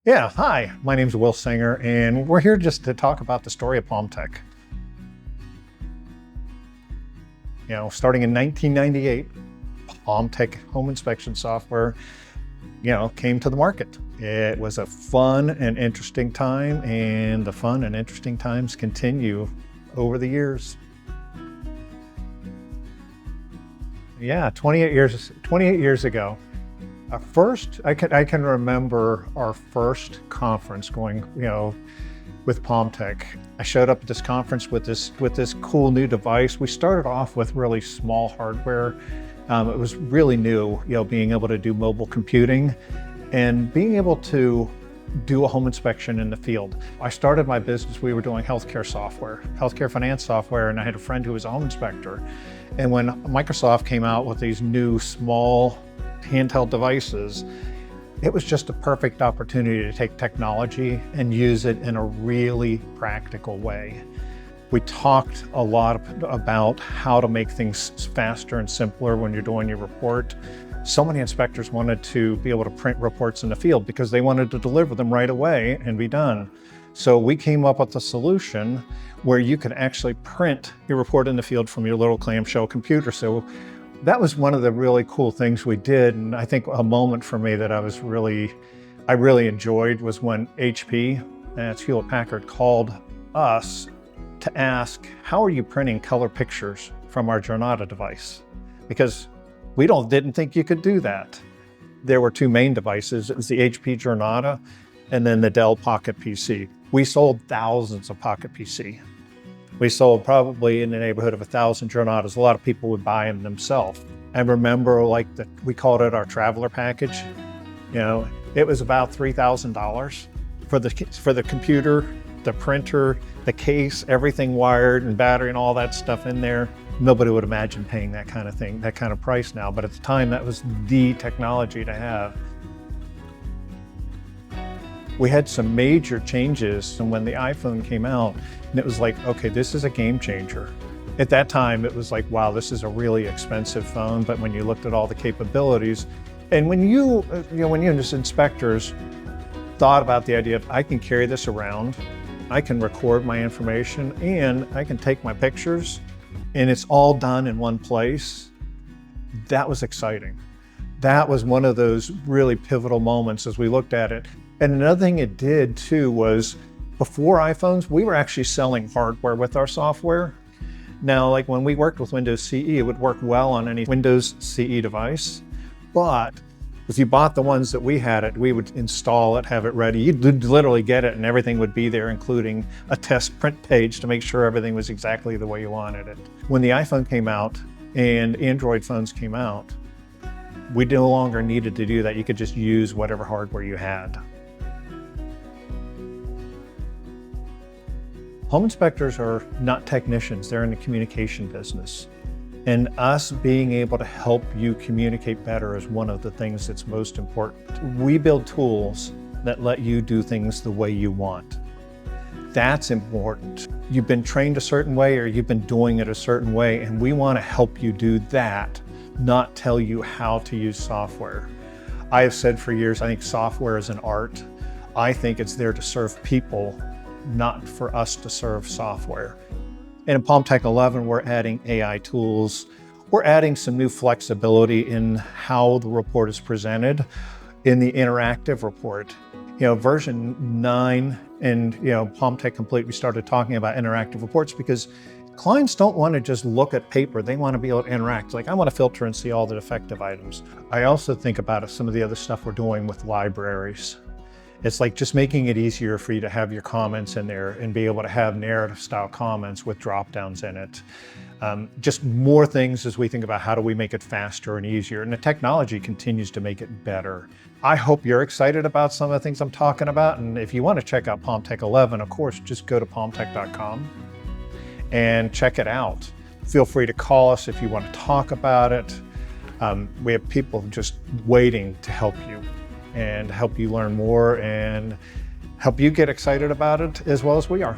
Yeah, hi, my name's Will Singer, and we're here just to talk about the story of Palmtech. Starting in 1998, Palmtech home inspection software, came to the market. It was a fun and interesting time, and the fun and interesting times continue over the years. Yeah, 28 years ago. I can remember our first conference going, with Palmtech. I showed up at this conference with this cool new device. We started off with really small hardware. It was really new, being able to do mobile computing and being able to do a home inspection in the field. I started my business, we were doing healthcare software, healthcare finance software, and I had a friend who was a home inspector. And when Microsoft came out with these new small handheld devices, it was just a perfect opportunity to take technology and use it in a really practical way. We talked a lot about how to make things faster and simpler when you're doing your report. So many inspectors wanted to be able to print reports in the field because they wanted to deliver them right away and be done. So we came up with a solution where you could actually print your report in the field from your little clamshell computer. So that was one of the really cool things we did. And I think a moment for me that I really enjoyed was when HP, that's Hewlett Packard, called us to ask, how are you printing color pictures from our Jornada device? Because we didn't think you could do that. There were two main devices. It was the HP Jornada and then the Dell Pocket PC. We sold thousands of Pocket PC. We sold probably in the neighborhood of 1,000 Jornadas. A lot of people would buy them themselves. I remember we called it our traveler package. It was about $3,000 for the computer, the printer, the case, everything wired and battery and all that stuff in there. Nobody would imagine paying that kind of thing, that kind of price now. But at the time, that was the technology to have. We had some major changes, and when the iPhone came out, and it was like, okay, this is a game changer. At that time, it was like, wow, this is a really expensive phone. But when you looked at all the capabilities, and when you as inspectors thought about the idea of, I can carry this around, I can record my information, and I can take my pictures, and it's all done in one place, that was exciting. That was one of those really pivotal moments as we looked at it. And another thing it did too was, before iPhones, we were actually selling hardware with our software. Now, like when we worked with Windows CE, it would work well on any Windows CE device. But if you bought the ones that we had, we would install it, have it ready. You'd literally get it and everything would be there, including a test print page to make sure everything was exactly the way you wanted it. When the iPhone came out and Android phones came out, we no longer needed to do that. You could just use whatever hardware you had. Home inspectors are not technicians, they're in the communication business. And us being able to help you communicate better is one of the things that's most important. We build tools that let you do things the way you want. That's important. You've been trained a certain way or you've been doing it a certain way, and we want to help you do that, not tell you how to use software. I have said for years, I think software is an art. I think it's there to serve people, not for us to serve software. And in Palmtech 11, we're adding AI tools. We're adding some new flexibility in how the report is presented in the interactive report. Version 9 and Palmtech Complete, we started talking about interactive reports because clients don't want to just look at paper. They want to be able to interact. Like, I want to filter and see all the defective items. I also think about some of the other stuff we're doing with libraries. It's like just making it easier for you to have your comments in there and be able to have narrative style comments with drop downs in it. Just more things as we think about how do we make it faster and easier. And the technology continues to make it better. I hope you're excited about some of the things I'm talking about. And if you want to check out Palmtech 11, of course, just go to palmtech.com and check it out. Feel free to call us if you want to talk about it. We have people just waiting to help you and help you learn more and help you get excited about it as well as we are.